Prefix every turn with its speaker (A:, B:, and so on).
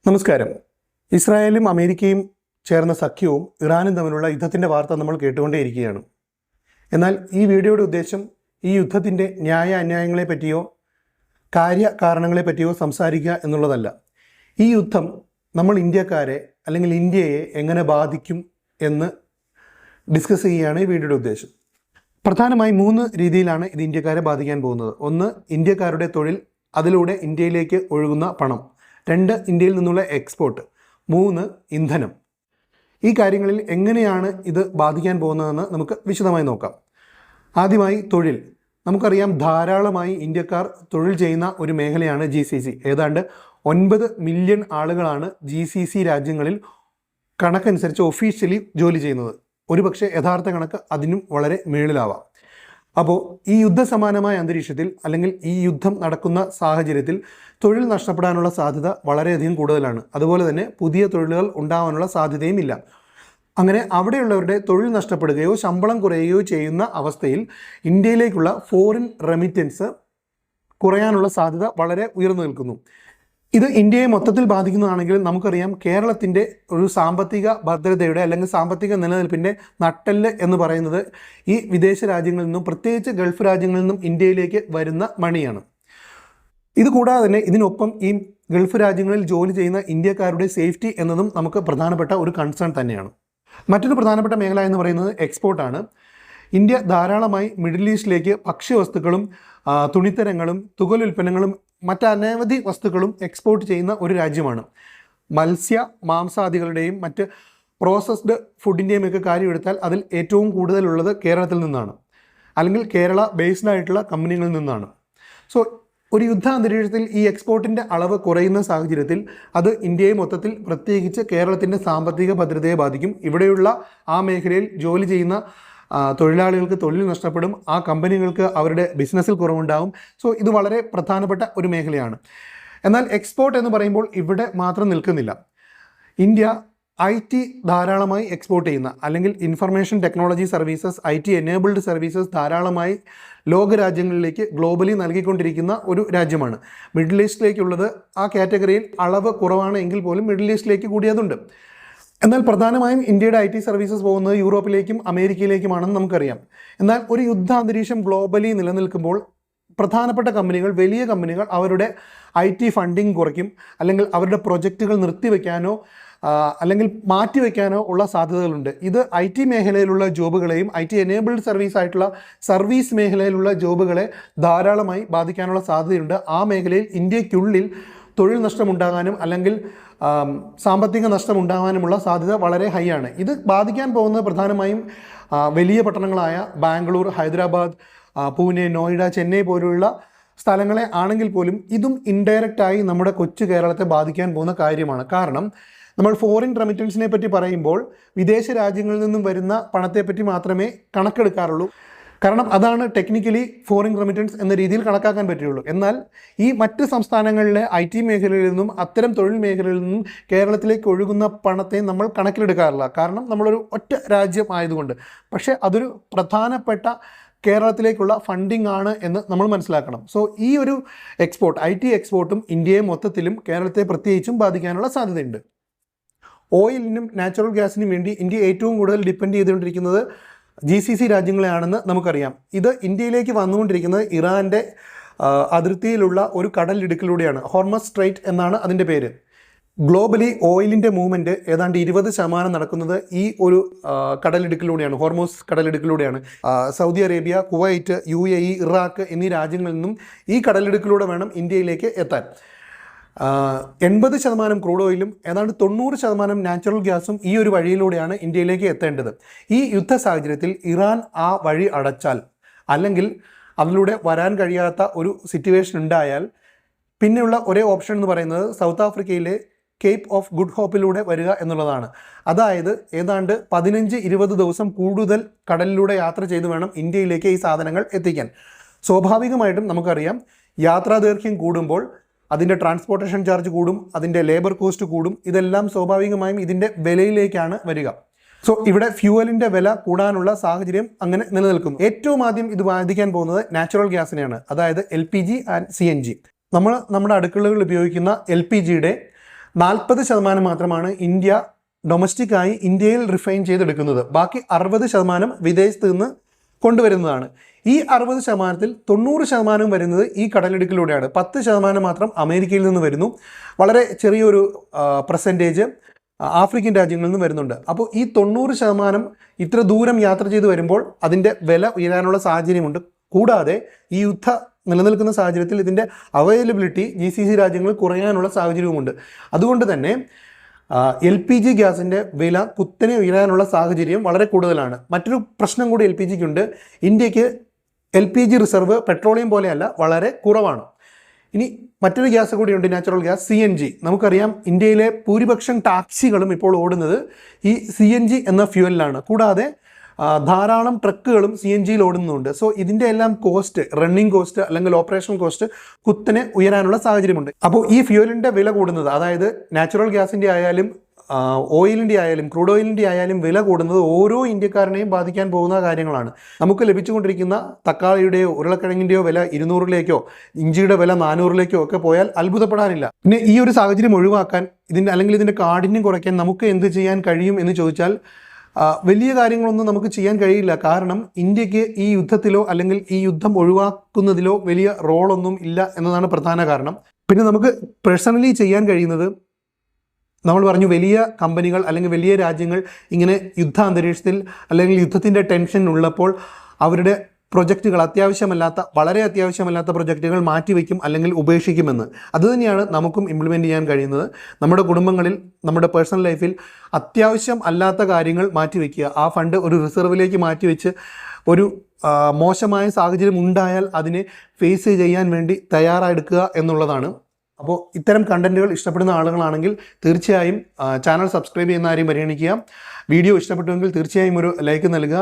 A: നമസ്കാരം. ഇസ്രായേലും അമേരിക്കയും ചേർന്ന സഖ്യവും ഇറാനും തമ്മിലുള്ള യുദ്ധത്തിൻ്റെ വാർത്ത നമ്മൾ കേട്ടുകൊണ്ടേയിരിക്കുകയാണ്. എന്നാൽ ഈ വീഡിയോയുടെ ഉദ്ദേശം ഈ യുദ്ധത്തിൻ്റെ ന്യായ അന്യായങ്ങളെ പറ്റിയോ കാര്യകാരണങ്ങളെ പറ്റിയോ സംസാരിക്കുക എന്നുള്ളതല്ല. ഈ യുദ്ധം നമ്മൾ ഇന്ത്യക്കാരെ അല്ലെങ്കിൽ ഇന്ത്യയെ എങ്ങനെ ബാധിക്കും എന്ന് ഡിസ്കസ് ചെയ്യുകയാണ് ഈ വീഡിയോയുടെ ഉദ്ദേശം. പ്രധാനമായും 3 രീതിയിലാണ് ഇത് ഇന്ത്യക്കാരെ ബാധിക്കാൻ പോകുന്നത്. 1, ഇന്ത്യക്കാരുടെ തൊഴിൽ, അതിലൂടെ ഇന്ത്യയിലേക്ക് ഒഴുകുന്ന പണം. 2, ഇന്ത്യയിൽ നിന്നുള്ള എക്സ്പോർട്ട്. 3, ഇന്ധനം. ഈ കാര്യങ്ങളിൽ എങ്ങനെയാണ് ഇത് ബാധിക്കാൻ പോകുന്നതെന്ന് നമുക്ക് വിശദമായി നോക്കാം. ആദ്യമായി തൊഴിൽ. നമുക്കറിയാം, ധാരാളമായി ഇന്ത്യക്കാർ തൊഴിൽ ചെയ്യുന്ന ഒരു മേഖലയാണ് GCC. ഏതാണ്ട് 9 മില്യൺ ആളുകളാണ് GCC രാജ്യങ്ങളിൽ കണക്കനുസരിച്ച് ഒഫീഷ്യലി ജോലി ചെയ്യുന്നത്. ഒരുപക്ഷെ യഥാർത്ഥ കണക്ക് അതിനും വളരെ മേളിലാവാം. അപ്പോൾ ഈ യുദ്ധസമാനമായ അന്തരീക്ഷത്തിൽ അല്ലെങ്കിൽ ഈ യുദ്ധം നടക്കുന്ന സാഹചര്യത്തിൽ തൊഴിൽ നഷ്ടപ്പെടാനുള്ള സാധ്യത വളരെയധികം കൂടുതലാണ്. അതുപോലെ തന്നെ പുതിയ തൊഴിലുകൾ ഉണ്ടാകാനുള്ള സാധ്യതയും ഇല്ല. അങ്ങനെ അവിടെയുള്ളവരുടെ തൊഴിൽ നഷ്ടപ്പെടുകയോ ശമ്പളം കുറയുകയോ ചെയ്യുന്ന അവസ്ഥയിൽ ഇന്ത്യയിലേക്കുള്ള ഫോറിൻ റെമിറ്റൻസ് കുറയാനുള്ള സാധ്യത വളരെ ഉയർന്നു നിൽക്കുന്നു. ഇത് ഇന്ത്യയെ മൊത്തത്തിൽ ബാധിക്കുന്നതാണെങ്കിൽ നമുക്കറിയാം, കേരളത്തിൻ്റെ ഒരു സാമ്പത്തിക ഭദ്രതയുടെ അല്ലെങ്കിൽ സാമ്പത്തിക നിലനിൽപ്പിൻ്റെ നട്ടെല്ല് എന്ന് പറയുന്നത് ഈ വിദേശ രാജ്യങ്ങളിൽ നിന്നും, പ്രത്യേകിച്ച് ഗൾഫ് രാജ്യങ്ങളിൽ നിന്നും ഇന്ത്യയിലേക്ക് വരുന്ന മണിയാണ്. ഇതുകൂടാതെ തന്നെ ഇതിനൊപ്പം ഈ ഗൾഫ് രാജ്യങ്ങളിൽ ജോലി ചെയ്യുന്ന ഇന്ത്യക്കാരുടെ സേഫ്റ്റി എന്നതും നമുക്ക് പ്രധാനപ്പെട്ട ഒരു കൺസേൺ തന്നെയാണ്. മറ്റൊരു പ്രധാനപ്പെട്ട മേഖല എന്ന് പറയുന്നത് എക്സ്പോർട്ടാണ്. ഇന്ത്യ ധാരാളമായി മിഡിൽ ഈസ്റ്റിലേക്ക് ഭക്ഷ്യവസ്തുക്കളും തുണിത്തരങ്ങളും തുകലുൽപ്പന്നങ്ങളും മറ്റനവധി വസ്തുക്കളും എക്സ്പോർട്ട് ചെയ്യുന്ന ഒരു രാജ്യമാണ്. മത്സ്യ മാംസാദികളുടെയും മറ്റ് പ്രോസസ്ഡ് ഫുഡിൻ്റെയും ഒക്കെ കാര്യം എടുത്താൽ അതിൽ ഏറ്റവും കൂടുതലുള്ളത് കേരളത്തിൽ നിന്നാണ്, അല്ലെങ്കിൽ കേരള ബേസ്ഡ് ആയിട്ടുള്ള കമ്പനികളിൽ നിന്നാണ്. സോ ഒരു യുദ്ധ അന്തരീക്ഷത്തിൽ ഈ എക്സ്പോർട്ടിൻ്റെ അളവ് കുറയുന്ന സാഹചര്യത്തിൽ അത് ഇന്ത്യയെ മൊത്തത്തിൽ, പ്രത്യേകിച്ച് കേരളത്തിൻ്റെ സാമ്പത്തിക ഭദ്രതയെ ബാധിക്കും. ഇവിടെയുള്ള ആ മേഖലയിൽ ജോലി ചെയ്യുന്ന തൊഴിലാളികൾക്ക് തൊഴിൽ നഷ്ടപ്പെടും. ആ കമ്പനികൾക്ക് അവരുടെ ബിസിനസ്സിൽ കുറവുണ്ടാകും. സോ ഇത് വളരെ പ്രധാനപ്പെട്ട ഒരു മേഖലയാണ്. എന്നാൽ എക്സ്പോർട്ട് എന്ന് പറയുമ്പോൾ ഇവിടെ മാത്രം നിൽക്കുന്നില്ല. ഇന്ത്യ IT ധാരാളമായി എക്സ്പോർട്ട് ചെയ്യുന്ന, അല്ലെങ്കിൽ information technology services, IT enabled services ധാരാളമായി ലോകരാജ്യങ്ങളിലേക്ക് ഗ്ലോബലി നൽകിക്കൊണ്ടിരിക്കുന്ന ഒരു രാജ്യമാണ്. മിഡിൽ ഈസ്റ്റിലേക്കുള്ളത് ആ കാറ്റഗറിയിൽ അളവ് കുറവാണ് എങ്കിൽ പോലും മിഡിൽ ഈസ്റ്റിലേക്ക് കൂടി അതുണ്ട്. എന്നാൽ പ്രധാനമായും ഇന്ത്യയുടെ IT സർവീസസ് പോകുന്നത് യൂറോപ്പിലേക്കും അമേരിക്കയിലേക്കുമാണെന്ന് നമുക്കറിയാം. എന്നാൽ ഒരു യുദ്ധ അന്തരീക്ഷം ഗ്ലോബലി നിലനിൽക്കുമ്പോൾ പ്രധാനപ്പെട്ട കമ്പനികൾ, വലിയ കമ്പനികൾ അവരുടെ IT ഫണ്ടിങ് കുറയ്ക്കും, അല്ലെങ്കിൽ അവരുടെ പ്രൊജക്റ്റുകൾ നിർത്തിവെക്കാനോ അല്ലെങ്കിൽ മാറ്റിവെക്കാനോ ഉള്ള സാധ്യതകളുണ്ട്. ഇത് IT മേഖലയിലുള്ള ജോബുകളെയും IT എനേബിൾഡ് സർവീസ് ആയിട്ടുള്ള സർവീസ് മേഖലയിലുള്ള ജോബുകളെ ധാരാളമായി ബാധിക്കാനുള്ള സാധ്യതയുണ്ട്. ആ മേഖലയിൽ ഇന്ത്യക്കുള്ളിൽ തൊഴിൽ നഷ്ടമുണ്ടാകാനും അല്ലെങ്കിൽ സാമ്പത്തിക നഷ്ടമുണ്ടാകാനുമുള്ള സാധ്യത വളരെ ഹൈ ആണ്. ഇത് ബാധിക്കാൻ പോകുന്നത് പ്രധാനമായും വലിയ പട്ടണങ്ങളായ ബാംഗ്ലൂർ, ഹൈദരാബാദ്, പൂനെ, നോയിഡ, ചെന്നൈ പോലുള്ള സ്ഥലങ്ങളെ ആണെങ്കിൽ പോലും ഇതും ഇൻഡയറക്റ്റായി നമ്മുടെ കൊച്ചു കേരളത്തെ ബാധിക്കാൻ പോകുന്ന കാര്യമാണ്. കാരണം നമ്മൾ ഫോറിൻ റെമിറ്റൻസിനെ പറ്റി പറയുമ്പോൾ വിദേശ രാജ്യങ്ങളിൽ നിന്നും വരുന്ന പണത്തെപ്പറ്റി മാത്രമേ കണക്കെടുക്കാറുള്ളൂ. കാരണം അതാണ് ടെക്നിക്കലി ഫോറിൻ റെമിറ്റൻസ് എന്ന രീതിയിൽ കണക്കാക്കാൻ പറ്റുള്ളൂ. എന്നാൽ ഈ മറ്റ് സംസ്ഥാനങ്ങളിലെ IT മേഖലയിൽ നിന്നും അത്തരം തൊഴിൽ മേഖലയിൽ നിന്നും കേരളത്തിലേക്ക് ഒഴുകുന്ന പണത്തെ നമ്മൾ കണക്കിലെടുക്കാറില്ല. കാരണം നമ്മളൊരു ഒറ്റ രാജ്യം ആയതുകൊണ്ട്. പക്ഷേ അതൊരു പ്രധാനപ്പെട്ട കേരളത്തിലേക്കുള്ള ഫണ്ടിങ് ആണ് എന്ന് നമ്മൾ മനസ്സിലാക്കണം. സോ ഈ ഒരു എക്സ്പോർട്ട്, IT എക്സ്പോർട്ടും ഇന്ത്യയെ മൊത്തത്തിലും കേരളത്തെ പ്രത്യേകിച്ചും ബാധിക്കാനുള്ള സാധ്യതയുണ്ട്. ഓയിലിനും നാച്ചുറൽ ഗ്യാസിനും വേണ്ടി ഇന്ത്യ ഏറ്റവും കൂടുതൽ ഡിപ്പെൻഡ് ചെയ്തുകൊണ്ടിരിക്കുന്നത് GCC രാജ്യങ്ങളെയാണെന്ന് നമുക്കറിയാം. ഇത് ഇന്ത്യയിലേക്ക് വന്നുകൊണ്ടിരിക്കുന്നത് ഇറാൻ്റെ അതിർത്തിയിലുള്ള ഒരു കടലിടുക്കിലൂടെയാണ്. ഹോർമസ് സ്ട്രൈറ്റ് എന്നാണ് അതിൻ്റെ പേര്. ഗ്ലോബലി ഓയിലിൻ്റെ മൂവ്മെൻറ്റ് ഏതാണ്ട് 20% നടക്കുന്നത് ഈ ഒരു കടലിടുക്കിലൂടെയാണ്, ഹോർമോസ് കടലിടുക്കിലൂടെയാണ്. Saudi Arabia, Kuwait, UAE, Iraq എന്നീ രാജ്യങ്ങളിൽ നിന്നും ഈ കടലിടുക്കിലൂടെ വേണം ഇന്ത്യയിലേക്ക് എത്താൻ. 80% ക്രൂഡ് ഓയിലും ഏതാണ്ട് 90% നാച്ചുറൽ ഗ്യാസും ഈ ഒരു വഴിയിലൂടെയാണ് ഇന്ത്യയിലേക്ക് എത്തേണ്ടത്. ഈ യുദ്ധ സാഹചര്യത്തിൽ ഇറാൻ ആ വഴി അടച്ചാൽ, അല്ലെങ്കിൽ അതിലൂടെ വരാൻ കഴിയാത്ത ഒരു സിറ്റുവേഷൻ ഉണ്ടായാൽ, പിന്നെയുള്ള ഒരേ ഓപ്ഷൻ എന്ന് പറയുന്നത് സൗത്ത് ആഫ്രിക്കയിലെ കേപ്പ് ഓഫ് ഗുഡ് ഹോപ്പിലൂടെ വരിക എന്നുള്ളതാണ്. അതായത് ഏതാണ്ട് 15-20 ദിവസം കൂടുതൽ കടലിലൂടെ യാത്ര ചെയ്ത് വേണം ഇന്ത്യയിലേക്ക് ഈ സാധനങ്ങൾ എത്തിക്കാൻ. സ്വാഭാവികമായിട്ടും നമുക്കറിയാം, യാത്രാദൈർഘ്യം കൂടുമ്പോൾ അതിൻ്റെ ട്രാൻസ്പോർട്ടേഷൻ ചാർജ് കൂടും, അതിൻ്റെ ലേബർ കോസ്റ്റ് കൂടും. ഇതെല്ലാം സ്വാഭാവികമായും ഇതിൻ്റെ വിലയിലേക്കാണ് വരിക. സോ ഇവിടെ ഫ്യൂവലിൻ്റെ വില കൂടാനുള്ള സാഹചര്യം അങ്ങനെ നിലനിൽക്കുന്നു. ഏറ്റവും ആദ്യം ഇത് ബാധിക്കാൻ പോകുന്നത് നാച്ചുറൽ ഗ്യാസിനെയാണ്, അതായത് LPG ആൻഡ് CNG. നമ്മൾ നമ്മുടെ അടുക്കളകളിൽ ഉപയോഗിക്കുന്ന LPGയുടെ 40% മാത്രമാണ് ഇന്ത്യ ഡൊമസ്റ്റിക്കായി ഇന്ത്യയിൽ റിഫൈൻ ചെയ്തെടുക്കുന്നത്. ബാക്കി 60% വിദേശത്ത് നിന്ന് കൊണ്ടുവരുന്നതാണ്. ഈ 60%-ൽ 90% വരുന്നത് ഈ കടലിടുക്കിലൂടെയാണ്. 10% മാത്രം അമേരിക്കയിൽ നിന്ന് വരുന്നു. വളരെ ചെറിയൊരു പെർസെൻറ്റേജ് ആഫ്രിക്കൻ രാജ്യങ്ങളിൽ നിന്ന് വരുന്നുണ്ട്. അപ്പോൾ ഈ 90% ഇത്ര ദൂരം യാത്ര ചെയ്ത് വരുമ്പോൾ അതിൻ്റെ വില ഉയരാനുള്ള സാഹചര്യമുണ്ട്. കൂടാതെ ഈ യുദ്ധം നിലനിൽക്കുന്ന സാഹചര്യത്തിൽ ഇതിൻ്റെ അവൈലബിലിറ്റി GCC രാജ്യങ്ങളിൽ കുറയാനുള്ള സാഹചര്യവുമുണ്ട്. അതുകൊണ്ട് തന്നെ LPG ഗ്യാസിൻ്റെ വില കുത്തനെ ഉയരാനുള്ള സാഹചര്യം വളരെ കൂടുതലാണ്. മറ്റൊരു പ്രശ്നം കൂടി LPGക്കുണ്ട്. ഇന്ത്യക്ക് LPG റിസർവ് പെട്രോളിയം പോലെയല്ല, വളരെ കുറവാണ്. ഇനി മറ്റൊരു ഗ്യാസ് കൂടിയുണ്ട്, നാച്ചുറൽ ഗ്യാസ് CNG. നമുക്കറിയാം ഇന്ത്യയിലെ ഭൂരിപക്ഷം ടാക്സികളും ഇപ്പോൾ ഓടുന്നത് ഈ CNG എന്ന ഫ്യൂവലിലാണ്. കൂടാതെ ധാരാളം ട്രക്കുകളും CNGയിൽ ഓടുന്നുണ്ട്. സോ ഇതിൻ്റെ എല്ലാം കോസ്റ്റ്, റണ്ണിങ് കോസ്റ്റ് അല്ലെങ്കിൽ ഓപ്പറേഷണൽ കോസ്റ്റ് കുത്തനെ ഉയരാനുള്ള സാഹചര്യമുണ്ട്. അപ്പോൾ ഈ ഫ്യൂവലിൻ്റെ വില കൂടുന്നത്, അതായത് നാച്ചുറൽ ഗ്യാസിൻ്റെ ആയാലും ഓയിലിൻ്റെ ആയാലും ക്രൂഡ് ഓയിലിൻ്റെ ആയാലും വില കൂടുന്നത് ഓരോ ഇന്ത്യക്കാരനെയും ബാധിക്കാൻ പോകുന്ന കാര്യങ്ങളാണ്. നമുക്ക് ലഭിച്ചുകൊണ്ടിരിക്കുന്ന തക്കാളിയുടെയോ ഉരുളക്കിഴങ്ങിൻ്റെയോ വില 200-ലേക്കോ ഇഞ്ചിയുടെ വില 400-ലേക്കോ ഒക്കെ പോയാൽ അത്ഭുതപ്പെടാനില്ല. പിന്നെ ഈ ഒരു സാഹചര്യം ഒഴിവാക്കാൻ ഇതിൻ്റെ കാഠിന്യം കുറയ്ക്കാൻ നമുക്ക് എന്ത് ചെയ്യാൻ കഴിയും എന്ന് ചോദിച്ചാൽ വലിയ കാര്യങ്ങളൊന്നും നമുക്ക് ചെയ്യാൻ കഴിയില്ല. കാരണം ഇന്ത്യക്ക് ഈ യുദ്ധത്തിലോ അല്ലെങ്കിൽ ഈ യുദ്ധം ഒഴിവാക്കുന്നതിലോ വലിയ റോളൊന്നും ഇല്ല എന്നതാണ് പ്രധാന കാരണം. പിന്നെ നമുക്ക് പേഴ്സണലി ചെയ്യാൻ കഴിയുന്നത്, നമ്മൾ പറഞ്ഞു വലിയ കമ്പനികൾ അല്ലെങ്കിൽ വലിയ രാജ്യങ്ങൾ ഇങ്ങനെ യുദ്ധ അന്തരീക്ഷത്തിൽ അല്ലെങ്കിൽ യുദ്ധത്തിൻ്റെ ടെൻഷൻ ഉള്ളപ്പോൾ അവരുടെ പ്രൊജക്റ്റുകൾ വളരെ അത്യാവശ്യമല്ലാത്ത പ്രൊജക്റ്റുകൾ മാറ്റിവെക്കും അല്ലെങ്കിൽ ഉപേക്ഷിക്കുമെന്ന്. അതുതന്നെയാണ് നമുക്കും ഇംപ്ലിമെൻറ്റ് ചെയ്യാൻ കഴിയുന്നത്. നമ്മുടെ കുടുംബങ്ങളിൽ, നമ്മുടെ പേഴ്സണൽ ലൈഫിൽ അത്യാവശ്യം അല്ലാത്ത കാര്യങ്ങൾ മാറ്റിവെക്കുക. ആ ഫണ്ട് ഒരു റിസർവിലേക്ക് മാറ്റിവെച്ച് ഒരു മോശമായ സാഹചര്യം ഉണ്ടായാൽ അതിനെ ഫേസ് ചെയ്യാൻ വേണ്ടി തയ്യാറെടുക്കുക എന്നുള്ളതാണ്. അപ്പോൾ ഇത്തരം കണ്ടൻറ്റുകൾ ഇഷ്ടപ്പെടുന്ന ആളുകളാണെങ്കിൽ തീർച്ചയായും ചാനൽ സബ്സ്ക്രൈബ് ചെയ്യുന്ന കാര്യം പരിഗണിക്കുക. വീഡിയോ ഇഷ്ടപ്പെട്ടുവെങ്കിൽ തീർച്ചയായും ഒരു ലൈക്ക് നൽകുക.